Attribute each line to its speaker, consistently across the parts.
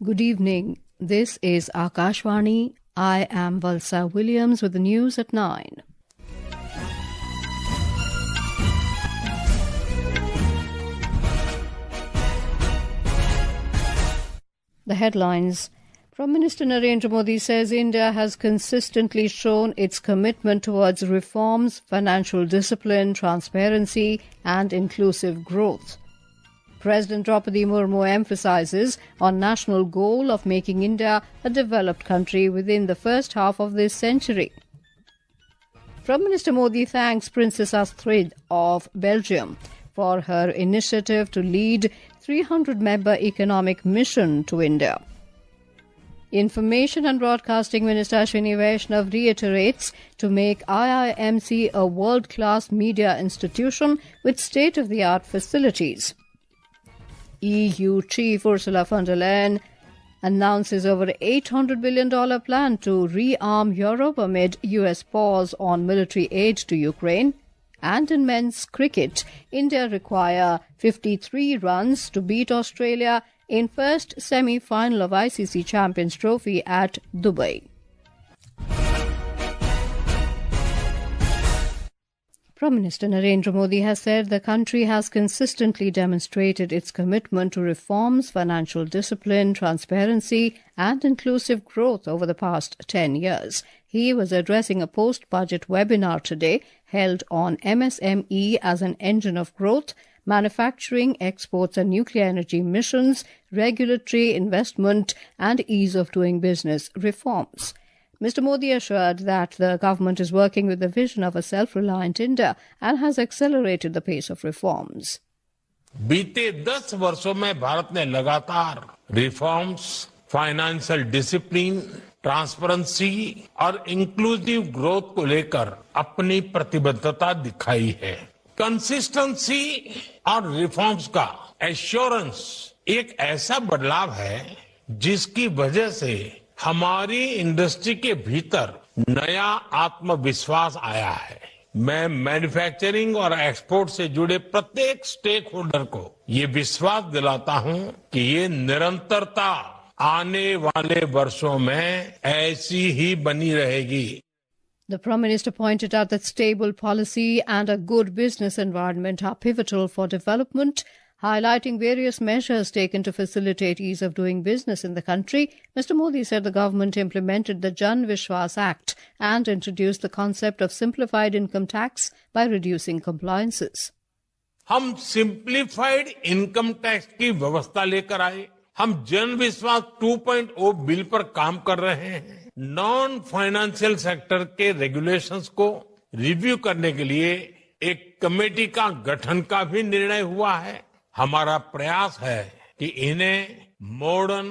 Speaker 1: Good evening. This is Akashvani. I am Valsa Williams with the news at 9. The headlines. Prime Minister Narendra Modi says India has consistently shown its commitment towards reforms, financial discipline, transparency and inclusive growth. President Droupadi Murmu emphasizes on national goal of making India a developed country within the first half of this century. Prime Minister Modi thanks Princess Astrid of Belgium for her initiative to lead 300-member economic mission to India. Information and Broadcasting Minister Ashwini Vaishnaw reiterates to make IIMC a world-class media institution with state-of-the-art facilities. EU Chief Ursula von der Leyen announces over $800 billion plan to rearm Europe amid US pause on military aid to Ukraine. And in men's cricket, India require 53 runs to beat Australia in first semi-final of ICC Champions Trophy at Dubai. Prime Minister Narendra Modi has said the country has consistently demonstrated its commitment to reforms, financial discipline, transparency and inclusive growth over the past 10 years. He was addressing a post-budget webinar today held on MSME as an engine of growth, manufacturing, exports and nuclear energy missions, regulatory investment and ease of doing business reforms. Mr. Modi assured that the government is working with the vision of a self-reliant India and has accelerated the pace of reforms.
Speaker 2: बीते 10 वर्षों में भारत ने लगातार reforms, financial discipline, transparency और inclusive growth को लेकर अपनी प्रतिबद्धता दिखाई है। कंसिस्टेंसी और रिफॉर्म्स का एश्योरेंस एक ऐसा बदलाव है जिसकी वजह से हमारी इंडस्ट्री के भीतर नया आत्मविश्वास आया है। मैं मैन्युफैक्चरिंग और एक्सपोर्ट से जुड़े प्रत्येक स्टेक होल्डर को ये विश्वास दिलाता हूं कि ये निरंतरता आने वाले वर्षों में ऐसी ही बनी रहेगी।
Speaker 1: The Prime Minister pointed out that stable policy and a good business environment are pivotal for development. Highlighting various measures taken to facilitate ease of doing business in the country, Mr. Modi said the government implemented the Jan Vishwas Act and introduced the concept of simplified income tax by reducing compliances.
Speaker 2: हम simplified income tax की व्यवस्था लेकर आए। हम जन विश्वास 2.0 bill पर काम कर रहे हैं। नॉन फाइनेंशियल सेक्टर के रेगुलेशंस को रिव्यू करने के लिए एक कमेटी का गठन का भी निर्णय हुआ है। हमारा प्रयास है कि इन्हें मॉडर्न,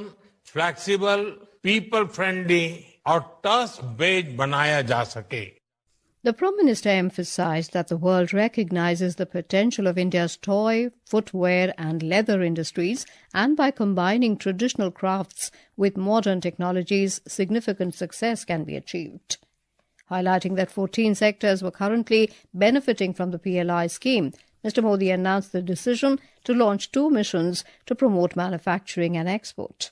Speaker 2: फ्लेक्सिबल, पीपल फ्रेंडली और ट्रस्ट बेस्ड बनाया जा सके।
Speaker 1: The Prime Minister emphasized that the world recognizes the potential of India's toy, footwear and leather industries, and by combining traditional crafts with modern technologies, significant success can be achieved. Highlighting that 14 sectors were currently benefiting from the PLI scheme, Mr. Modi announced the decision to launch 2 missions to promote manufacturing and export.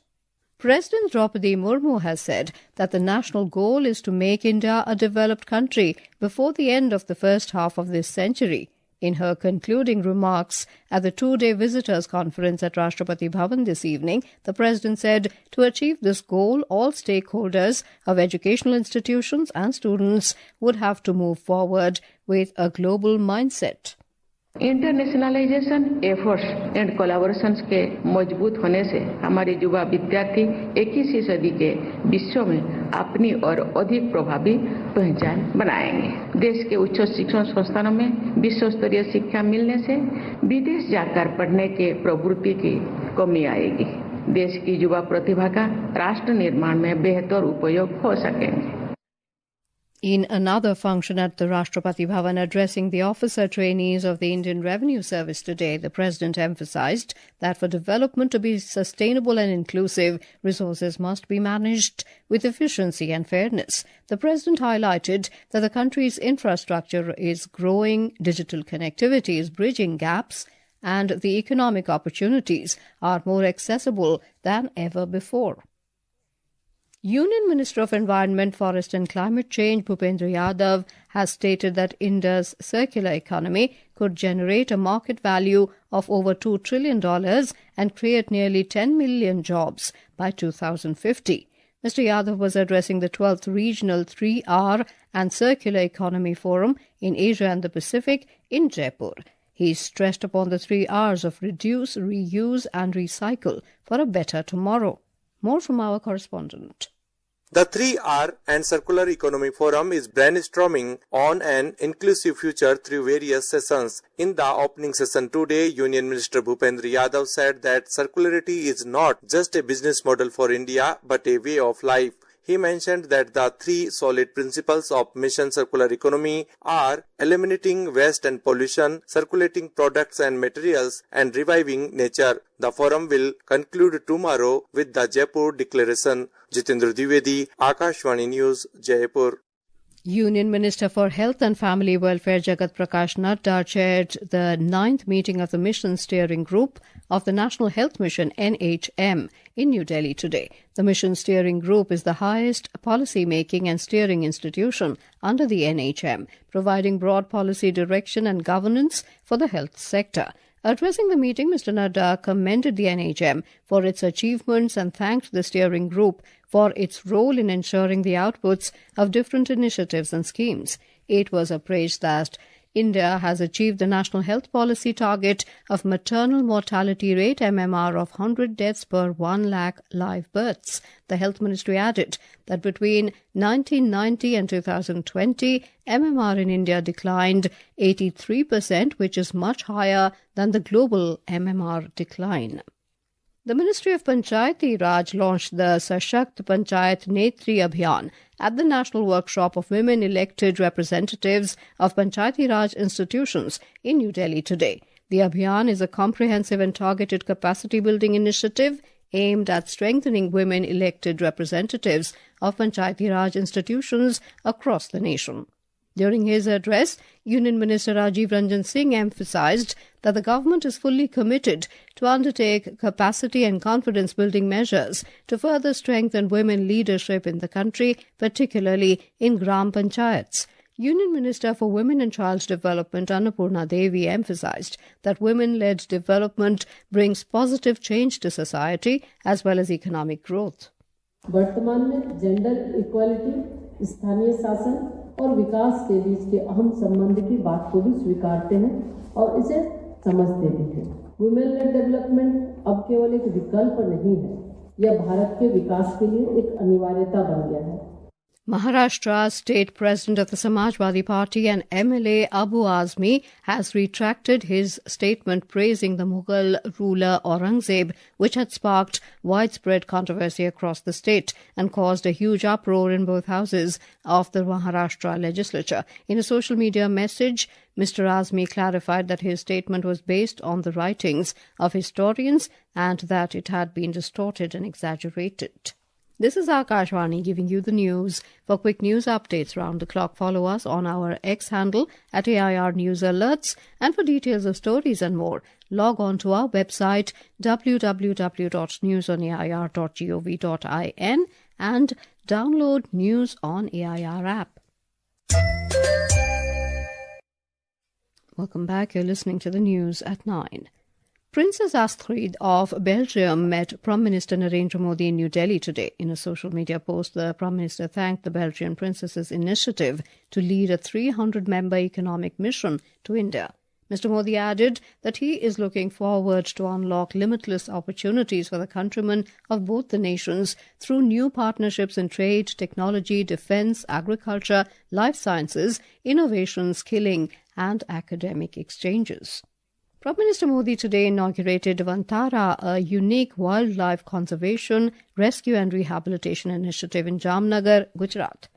Speaker 1: President Droupadi Murmu has said that the national goal is to make India a developed country before the end of the first half of this century. In her concluding remarks at the 2-day visitors' conference at Rashtrapati Bhavan this evening, the President said to achieve this goal, all stakeholders of educational institutions and students would have to move forward with a global mindset.
Speaker 3: Internationalisation efforts and collaborations के मजबूत होने से हमारे युवा विद्यार्थी 21वीं सदी के विश्व में अपनी और अधिक प्रभावी पहचान बनाएंगे। देश के उच्च शिक्षण संस्थानों में विश्व स्तरीय शिक्षा मिलने से विदेश जाकर पढ़ने के प्रवृत्ति की कमी आएगी। देश की युवा प्रतिभा का राष्ट्र निर्माण में बेहतर उपयोग हो सकेंगे।
Speaker 1: In another function at the Rashtrapati Bhavan, addressing the officer trainees of the Indian Revenue Service today, the President emphasized that for development to be sustainable and inclusive, resources must be managed with efficiency and fairness. The President highlighted that the country's infrastructure is growing, digital connectivity is bridging gaps, and the economic opportunities are more accessible than ever before. Union Minister of Environment, Forest and Climate Change Bhupendra Yadav has stated that India's circular economy could generate a market value of over $2 trillion and create nearly 10 million jobs by 2050. Mr. Yadav was addressing the 12th Regional 3R and Circular Economy Forum in Asia and the Pacific in Jaipur. He stressed upon the 3 Rs of reduce, reuse and recycle for a better tomorrow. More from our correspondent.
Speaker 4: The 3R and Circular Economy Forum is brainstorming on an inclusive future through various sessions. In the opening session today, Union Minister Bhupendra Yadav said that circularity is not just a business model for India but a way of life. He mentioned that the 3 solid principles of Mission Circular Economy are eliminating waste and pollution, circulating products and materials, and reviving nature. The forum will conclude tomorrow with the Jaipur Declaration. Jitendra Dwivedi, Akashvani News, Jaipur.
Speaker 1: Union Minister for Health and Family Welfare Jagat Prakash Nadda chaired the 9th meeting of the Mission Steering Group of the National Health Mission NHM in New Delhi today. The Mission Steering Group is the highest policy-making and steering institution under the NHM, providing broad policy direction and governance for the health sector. Addressing the meeting, Mr. Nadda commended the NHM for its achievements and thanked the steering group for its role in ensuring the outputs of different initiatives and schemes. It was appraised that India has achieved the national health policy target of maternal mortality rate MMR of 100 deaths per 1 lakh live births. The Health Ministry added that between 1990 and 2020, MMR in India declined 83%, which is much higher than the global MMR decline. The Ministry of Panchayati Raj launched the Sashakt Panchayat Netri Abhiyan at the National Workshop of Women Elected Representatives of Panchayati Raj Institutions in New Delhi today. The Abhiyan is a comprehensive and targeted capacity-building initiative aimed at strengthening women elected representatives of Panchayati Raj institutions across the nation. During his address, Union Minister Rajiv Ranjan Singh emphasized that the government is fully committed to undertake capacity and confidence-building measures to further strengthen women leadership in the country, particularly in Gram Panchayats. Union Minister for Women and Child Development Annapurna Devi emphasized that women-led development brings positive change to society as well as economic growth.
Speaker 5: वर्तमान में gender equality, स्थानीय शासन और विकास के बीच के अहम संबंध की बात को भी स्वीकारते हैं और इसे समझते भी हैं। वुमेन लेड डेवलपमेंट अब केवल एक विकल्प नहीं है, यह भारत के विकास के लिए एक अनिवार्यता बन गया है।
Speaker 1: Maharashtra State President of the Samajwadi Party and MLA Abu Azmi has retracted his statement praising the Mughal ruler Aurangzeb, which had sparked widespread controversy across the state and caused a huge uproar in both houses of the Maharashtra legislature. In a social media message, Mr. Azmi clarified that his statement was based on the writings of historians and that it had been distorted and exaggerated. This is Akashvani giving you the news. For quick news updates round the clock, follow us on our X handle at AIR News Alerts. And for details of stories and more, log on to our website www.newsonair.gov.in and download News on AIR app. Welcome back. You're listening to the news at 9. Princess Astrid of Belgium met Prime Minister Narendra Modi in New Delhi today. In a social media post, the Prime Minister thanked the Belgian princess's initiative to lead a 300-member economic mission to India. Mr. Modi added that he is looking forward to unlock limitless opportunities for the countrymen of both the nations through new partnerships in trade, technology, defence, agriculture, life sciences, innovation, skilling and academic exchanges. Prime Minister Modi today inaugurated Vantara, a unique wildlife conservation, rescue and rehabilitation initiative in Jamnagar, Gujarat.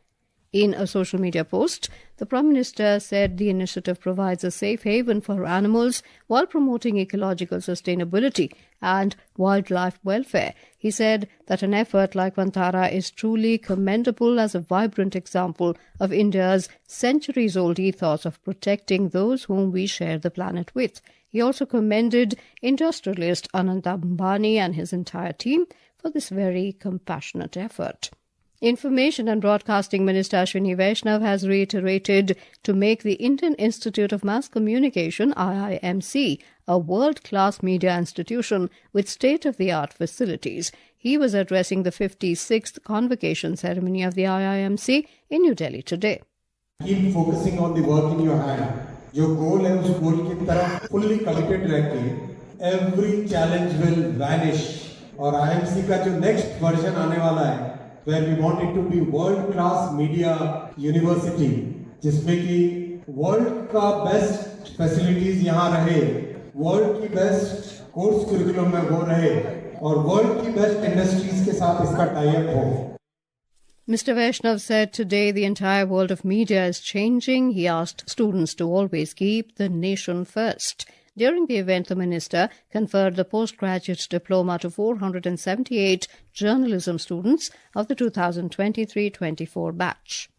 Speaker 1: In a social media post, the Prime Minister said the initiative provides a safe haven for animals while promoting ecological sustainability and wildlife welfare. He said that an effort like Vantara is truly commendable as a vibrant example of India's centuries-old ethos of protecting those whom we share the planet with. He also commended industrialist Anand Ambani and his entire team for this very compassionate effort. Information and Broadcasting Minister Ashwini Vaishnaw has reiterated to make the Indian Institute of Mass Communication, IIMC, a world-class media institution with state-of-the-art facilities. He was addressing the 56th convocation ceremony of the IIMC in New Delhi today.
Speaker 6: Keep focusing on the work in your hand. जो goal है उस goal की तरफ fully committed रहके every challenge will vanish. और IIMC का जो next version आने वाला है, where we want it to be world-class media university, जिसमें कि world का best facilities यहाँ रहे, world की best course curriculum में वो रहे, और world की best industries के साथ इसका tie-up हो.
Speaker 1: Mr. Vaishnaw said today the entire world of media is changing. He asked students to always keep the nation first. During the event, the minister conferred the postgraduate diploma to 478 journalism students of the 2023-24 batch.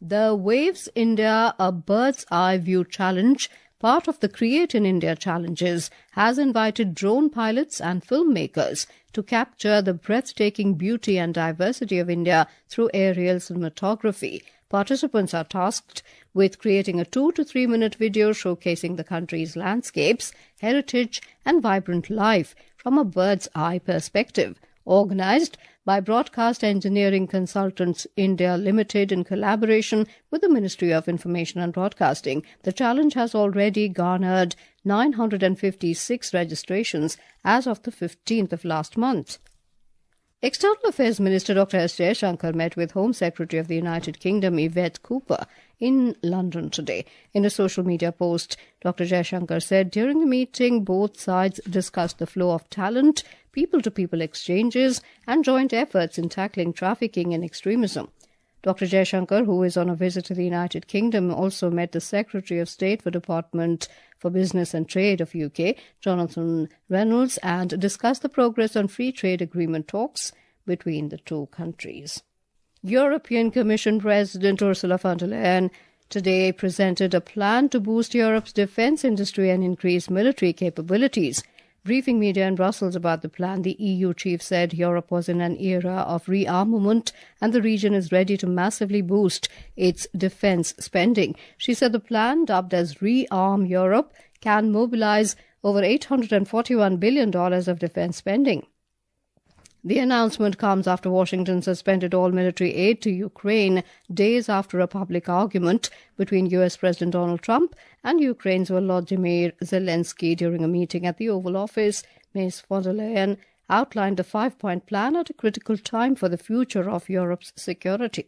Speaker 1: The Waves India, a bird's eye view challenge, part of the Create in India challenges, has invited drone pilots and filmmakers to capture the breathtaking beauty and diversity of India through aerial cinematography. Participants are tasked with creating a 2 to 3 minute video showcasing the country's landscapes, heritage and vibrant life from a bird's eye perspective. Organised by Broadcast Engineering Consultants India Limited in collaboration with the Ministry of Information and Broadcasting, the challenge has already garnered 956 registrations as of the 15th of last month. External Affairs Minister Dr. S. Jaishankar met with Home Secretary of the United Kingdom Yvette Cooper in London today. In a social media post, Dr. Jaishankar said during the meeting both sides discussed the flow of talent, people-to-people exchanges and joint efforts in tackling trafficking and extremism. Dr. Jaishankar, who is on a visit to the United Kingdom, also met the Secretary of State for Department for Business and Trade of UK, Jonathan Reynolds, and discussed the progress on free trade agreement talks between the two countries. European Commission President Ursula von der Leyen today presented a plan to boost Europe's defence industry and increase military capabilities. Briefing media in Brussels about the plan, the EU chief said Europe was in an era of rearmament and the region is ready to massively boost its defence spending. She said the plan, dubbed as Rearm Europe, can mobilise over $841 billion of defence spending. The announcement comes after Washington suspended all military aid to Ukraine days after a public argument between US President Donald Trump and Ukraine's Volodymyr Zelensky during a meeting at the Oval Office. Ms. von der Leyen outlined a 5-point plan at a critical time for the future of Europe's security.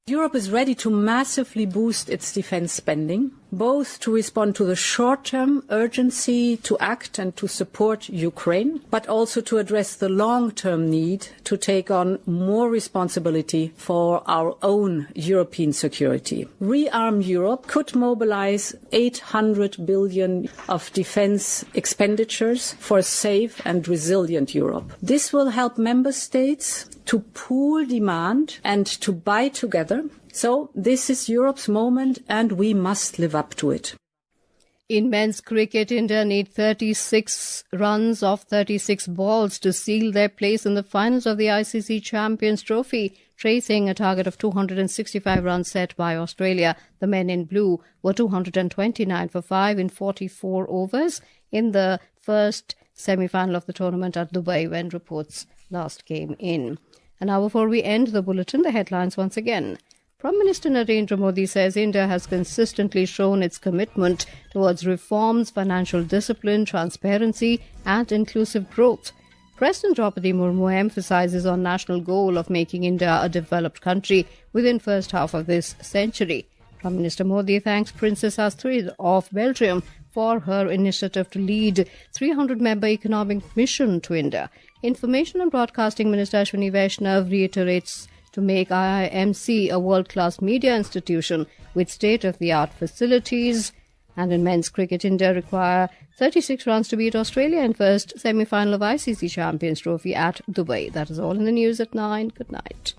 Speaker 7: Europe is ready to massively boost its defence spending, both to respond to the short-term urgency to act and to support Ukraine, but also to address the long-term need to take on more responsibility for our own European security. Rearm Europe could mobilise 800 billion of defence expenditures for a safe and resilient Europe. This will help member states to pool demand and to buy together. So this is Europe's moment and we must live up to it.
Speaker 1: In men's cricket, India need 36 runs off 36 balls to seal their place in the finals of the ICC Champions Trophy, tracing a target of 265 runs set by Australia. The men in blue were 229 for 5 in 44 overs in the first semi-final of the tournament at Dubai when reports last came in. And now before we end the bulletin, the headlines once again. Prime Minister Narendra Modi says India has consistently shown its commitment towards reforms, financial discipline, transparency and inclusive growth. President Droupadi Murmu emphasises on national goal of making India a developed country within first half of this century. Prime Minister Modi thanks Princess Astrid of Belgium for her initiative to lead 300-member economic mission to India. Information and Broadcasting Minister Ashwini Vaishnaw reiterates to make IIMC a world-class media institution with state-of-the-art facilities. And in men's cricket, India require 36 runs to beat Australia in first semi-final of ICC Champions Trophy at Dubai. That is all in the news at 9. Good night.